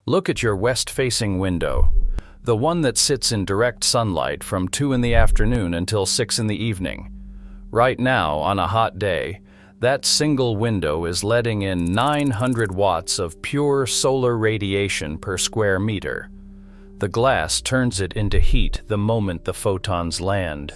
Look at your west-facing window, the one that sits in direct sunlight from 2 in the afternoon until 6 in the evening. Right now, on a hot day, that single window is letting in 900 watts of pure solar radiation per square meter. The glass turns it into heat the moment the photons land.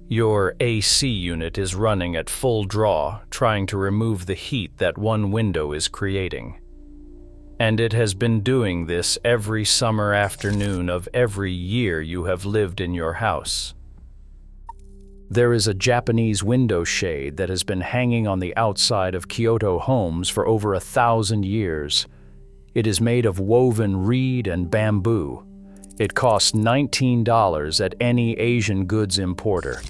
Your AC unit is running at full draw, trying to remove the heat that one window is creating. And it has been doing this every summer afternoon of every year you have lived in your house. There is a Japanese window shade that has been hanging on the outside of Kyoto homes for over 1,000 years. It is made of woven reed and bamboo. It costs $19 at any Asian goods importer.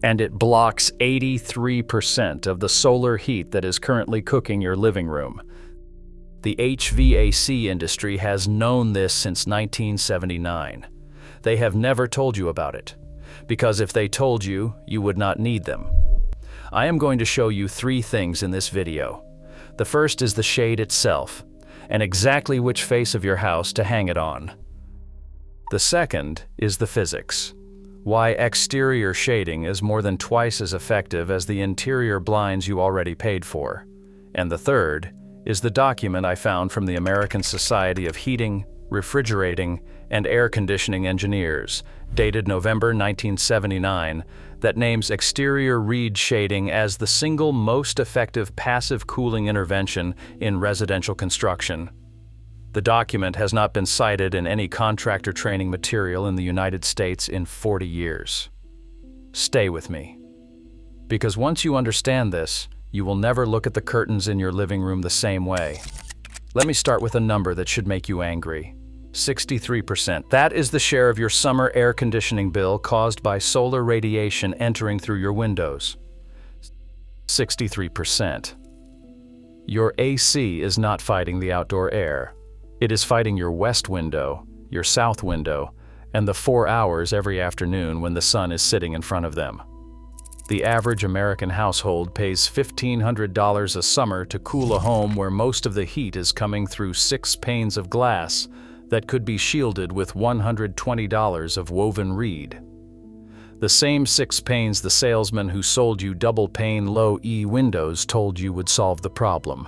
And it blocks 83% of the solar heat that is currently cooking your living room. The HVAC industry has known this since 1979. They have never told you about it, because if they told you, you would not need them. I am going to show you 3 things in this video. The first is the shade itself, and exactly which face of your house to hang it on. The second is the physics. Why exterior shading is more than twice as effective as the interior blinds you already paid for. And the third is the document I found from the American Society of Heating, Refrigerating, and Air Conditioning Engineers, dated November 1979, that names exterior reed shading as the single most effective passive cooling intervention in residential construction. The document has not been cited in any contractor training material in the United States in 40 years. Stay with me. Because once you understand this, you will never look at the curtains in your living room the same way. Let me start with a number that should make you angry. 63%. That is the share of your summer air conditioning bill caused by solar radiation entering through your windows. 63%. Your AC is not fighting the outdoor air. It is fighting your west window, your south window, and the 4 hours every afternoon when the sun is sitting in front of them. The average American household pays $1,500 a summer to cool a home where most of the heat is coming through 6 panes of glass that could be shielded with $120 of woven reed. The same 6 panes the salesman who sold you double-pane low-E windows told you would solve the problem.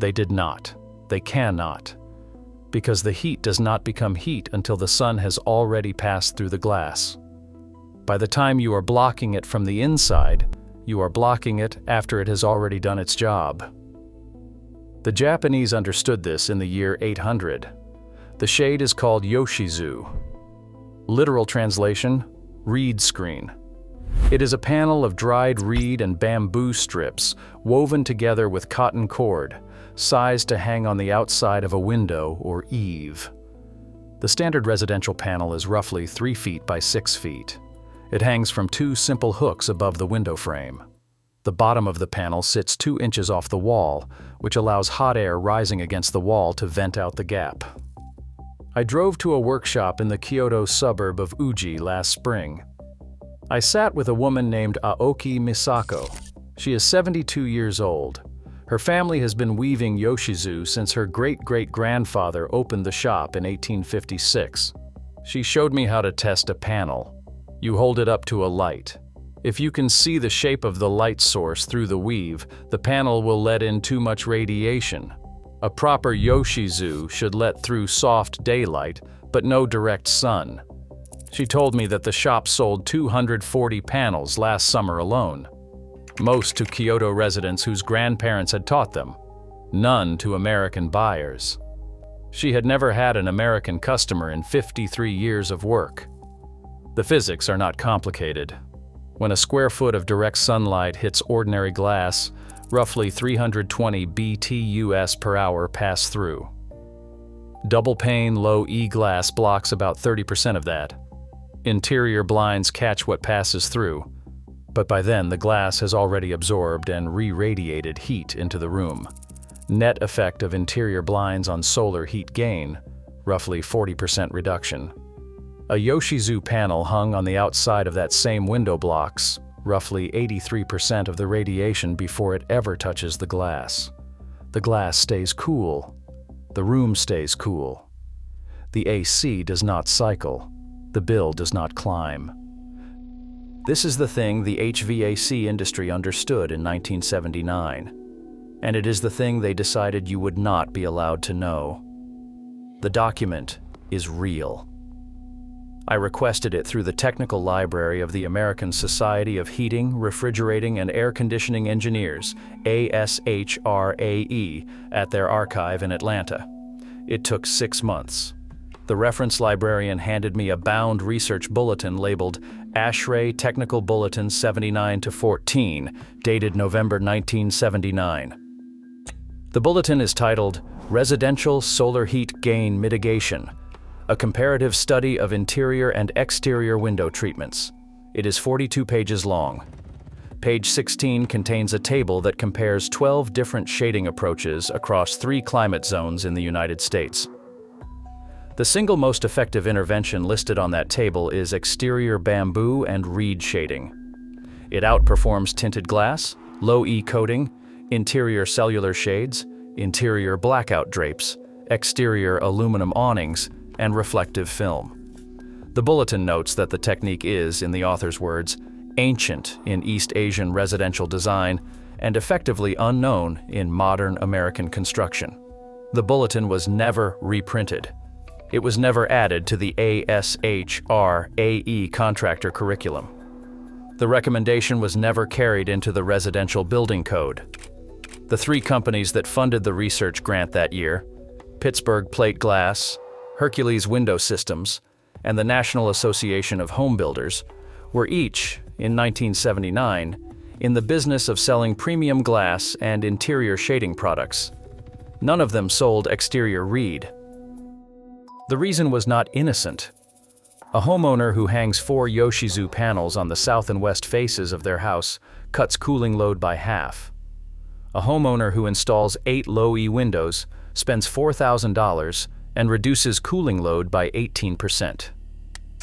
They did not. They cannot. Because the heat does not become heat until the sun has already passed through the glass. By the time you are blocking it from the inside, you are blocking it after it has already done its job. The Japanese understood this in the year 800. The shade is called Yoshizu. Literal translation, reed screen. It is a panel of dried reed and bamboo strips woven together with cotton cord, sized to hang on the outside of a window or eave. The standard residential panel is roughly 3 feet by 6 feet. It hangs from 2 simple hooks above the window frame. The bottom of the panel sits 2 inches off the wall, which allows hot air rising against the wall to vent out the gap. I drove to a workshop in the Kyoto suburb of Uji last spring. I sat with a woman named Aoki Misako. She is 72 years old. Her family has been weaving Yoshizu since her great-great-grandfather opened the shop in 1856. She showed me how to test a panel. You hold it up to a light. If you can see the shape of the light source through the weave, the panel will let in too much radiation. A proper Yoshizu should let through soft daylight, but no direct sun. She told me that the shop sold 240 panels last summer alone. Most to Kyoto residents whose grandparents had taught them, none to American buyers. She had never had an American customer in 53 years of work. The physics are not complicated. When a square foot of direct sunlight hits ordinary glass, roughly 320 BTUs per hour pass through. Double-pane low-E glass blocks about 30% of that. Interior blinds catch what passes through, but by then the glass has already absorbed and re-radiated heat into the room. Net effect of interior blinds on solar heat gain, roughly 40% reduction. A Yoshizu panel hung on the outside of that same window blocks roughly 83% of the radiation before it ever touches the glass. The glass stays cool. The room stays cool. The AC does not cycle. The bill does not climb. This is the thing the HVAC industry understood in 1979, and it is the thing they decided you would not be allowed to know. The document is real. I requested it through the Technical Library of the American Society of Heating, Refrigerating, and Air Conditioning Engineers, ASHRAE, at their archive in Atlanta. It took 6 months. The reference librarian handed me a bound research bulletin labeled ASHRAE Technical Bulletin 79-14, dated November 1979. The bulletin is titled Residential Solar Heat Gain Mitigation, a comparative study of interior and exterior window treatments. It is 42 pages long. Page 16 contains a table that compares 12 different shading approaches across 3 climate zones in the United States. The single most effective intervention listed on that table is exterior bamboo and reed shading. It outperforms tinted glass, low E coating, interior cellular shades, interior blackout drapes, exterior aluminum awnings, and reflective film. The bulletin notes that the technique is, in the author's words, ancient in East Asian residential design and effectively unknown in modern American construction. The bulletin was never reprinted. It was never added to the ASHRAE contractor curriculum. The recommendation was never carried into the Residential Building Code. The 3 companies that funded the research grant that year, Pittsburgh Plate Glass, Hercules Window Systems, and the National Association of Home Builders, were each, in 1979, in the business of selling premium glass and interior shading products. None of them sold exterior reed. The reason was not innocent. A homeowner who hangs 4 Yoshizu panels on the south and west faces of their house cuts cooling load by half. A homeowner who installs 8 low-E windows spends $4,000 and reduces cooling load by 18%.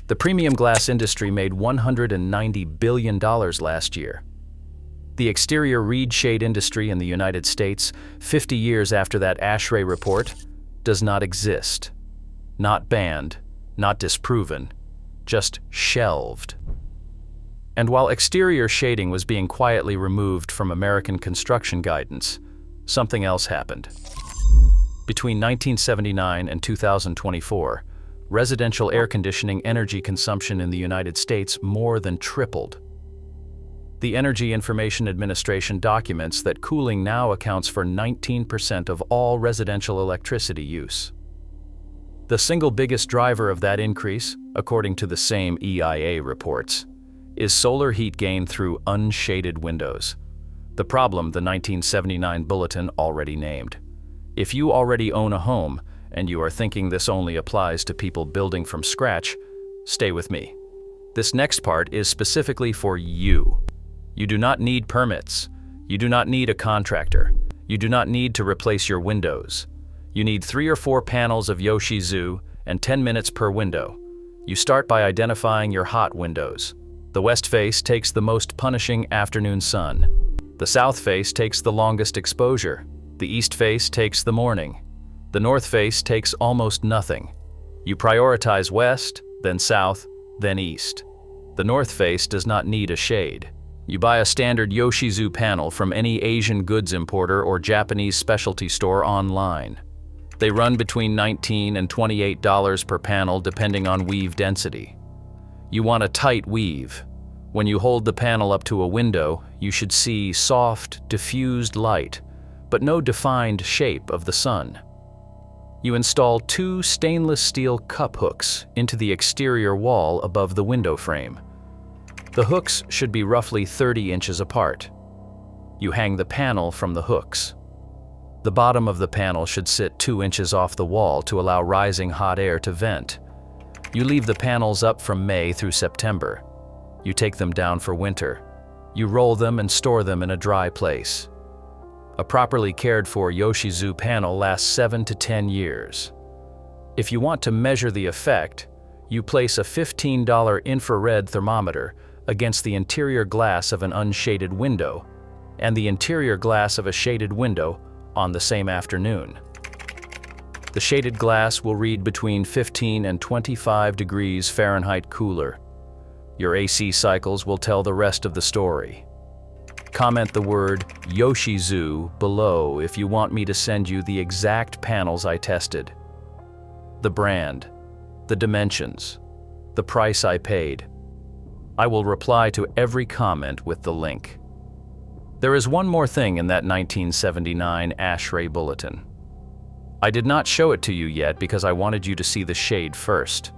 The premium glass industry made $190 billion last year. The exterior reed shade industry in the United States, 50 years after that ASHRAE report, does not exist. Not banned, not disproven, just shelved. And while exterior shading was being quietly removed from American construction guidance, something else happened. Between 1979 and 2024, residential air conditioning energy consumption in the United States more than tripled. The Energy Information Administration documents that cooling now accounts for 19% of all residential electricity use. The single biggest driver of that increase, according to the same EIA reports, is solar heat gain through unshaded windows, the problem the 1979 bulletin already named. If you already own a home and you are thinking this only applies to people building from scratch, stay with me. This next part is specifically for you. You do not need permits. You do not need a contractor. You do not need to replace your windows. You need 3 or 4 panels of Yoshizu and 10 minutes per window. You start by identifying your hot windows. The west face takes the most punishing afternoon sun. The south face takes the longest exposure. The east face takes the morning. The north face takes almost nothing. You prioritize west, then south, then east. The north face does not need a shade. You buy a standard Yoshizu panel from any Asian goods importer or Japanese specialty store online. They run between $19 and $28 per panel depending on weave density. You want a tight weave. When you hold the panel up to a window, you should see soft, diffused light, but no defined shape of the sun. You install 2 stainless steel cup hooks into the exterior wall above the window frame. The hooks should be roughly 30 inches apart. You hang the panel from the hooks. The bottom of the panel should sit 2 inches off the wall to allow rising hot air to vent. You leave the panels up from May through September. You take them down for winter. You roll them and store them in a dry place. A properly cared for Yoshizu panel lasts 7 to 10 years. If you want to measure the effect, you place a $15 infrared thermometer against the interior glass of an unshaded window and the interior glass of a shaded window on the same afternoon. The shaded glass will read between 15 and 25 degrees Fahrenheit cooler. Your AC cycles will tell the rest of the story. Comment the word Yoshizu below if you want me to send you the exact panels I tested. The brand, the dimensions, the price I paid. I will reply to every comment with the link. There is one more thing in that 1979 ASHRAE bulletin. I did not show it to you yet because I wanted you to see the shade first.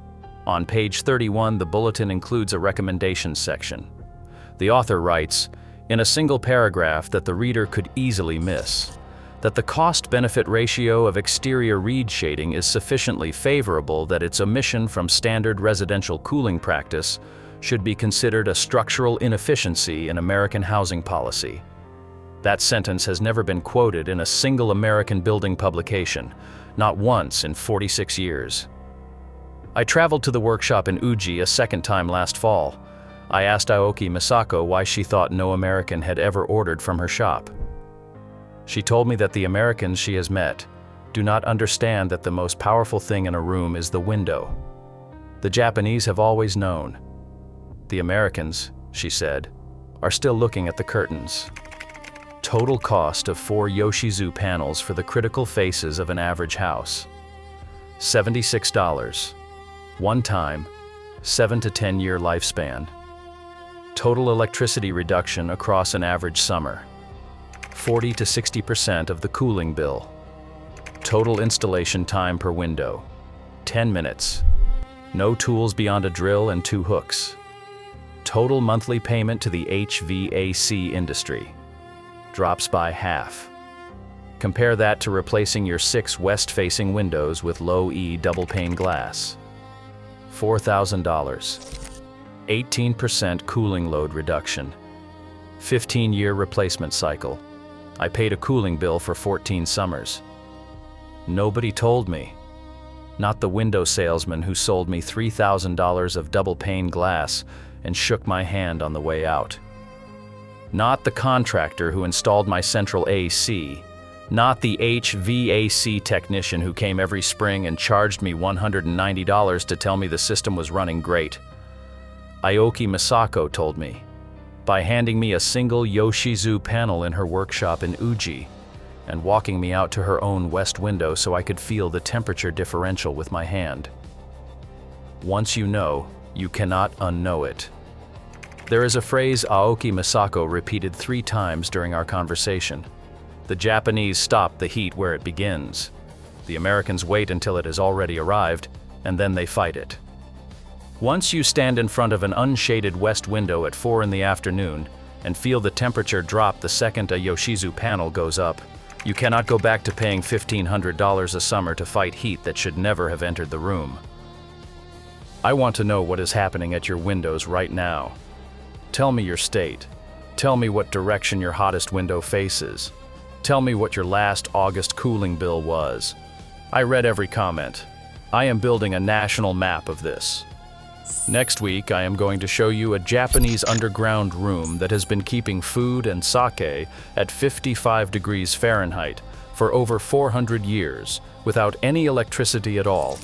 On page 31, the bulletin includes a recommendations section. The author writes, in a single paragraph that the reader could easily miss, that the cost-benefit ratio of exterior reed shading is sufficiently favorable that its omission from standard residential cooling practice should be considered a structural inefficiency in American housing policy. That sentence has never been quoted in a single American building publication, not once in 46 years. I traveled to the workshop in Uji a second time last fall. I asked Aoki Misako why she thought no American had ever ordered from her shop. She told me that the Americans she has met do not understand that the most powerful thing in a room is the window. The Japanese have always known. The Americans, she said, are still looking at the curtains. Total cost of 4 Yoshizu panels for the critical faces of an average house. $76. One time, 7 to 10 year lifespan. Total electricity reduction across an average summer. 40 to 60% of the cooling bill. Total installation time per window. 10 minutes. No tools beyond a drill and 2 hooks. Total monthly payment to the HVAC industry. Drops by half. Compare that to replacing your 6 west-facing windows with low-E double-pane glass. $4,000. 18% cooling load reduction. 15-year replacement cycle. I paid a cooling bill for 14 summers. Nobody told me. Not the window salesman who sold me $3,000 of double-pane glass and shook my hand on the way out. Not the contractor who installed my central AC. Not the HVAC technician who came every spring and charged me $190 to tell me the system was running great. Aoki Misako told me, by handing me a single Yoshizu panel in her workshop in Uji and walking me out to her own west window so I could feel the temperature differential with my hand. Once you know, you cannot unknow it. There is a phrase Aoki Misako repeated 3 times during our conversation. The Japanese stop the heat where it begins. The Americans wait until it has already arrived, and then they fight it. Once you stand in front of an unshaded west window at 4 in the afternoon and feel the temperature drop the second a Yoshizu panel goes up, you cannot go back to paying $1,500 a summer to fight heat that should never have entered the room. I want to know what is happening at your windows right now. Tell me your state. Tell me what direction your hottest window faces. Tell me what your last August cooling bill was. I read every comment. I am building a national map of this. Next week, I am going to show you a Japanese underground room that has been keeping food and sake at 55 degrees Fahrenheit for over 400 years without any electricity at all.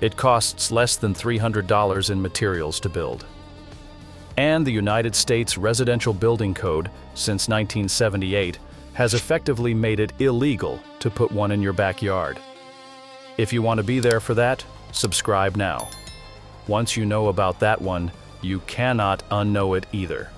It costs less than $300 in materials to build. And the United States Residential Building Code, since 1978, has effectively made it illegal to put one in your backyard. If you want to be there for that, subscribe now. Once you know about that one, you cannot unknow it either.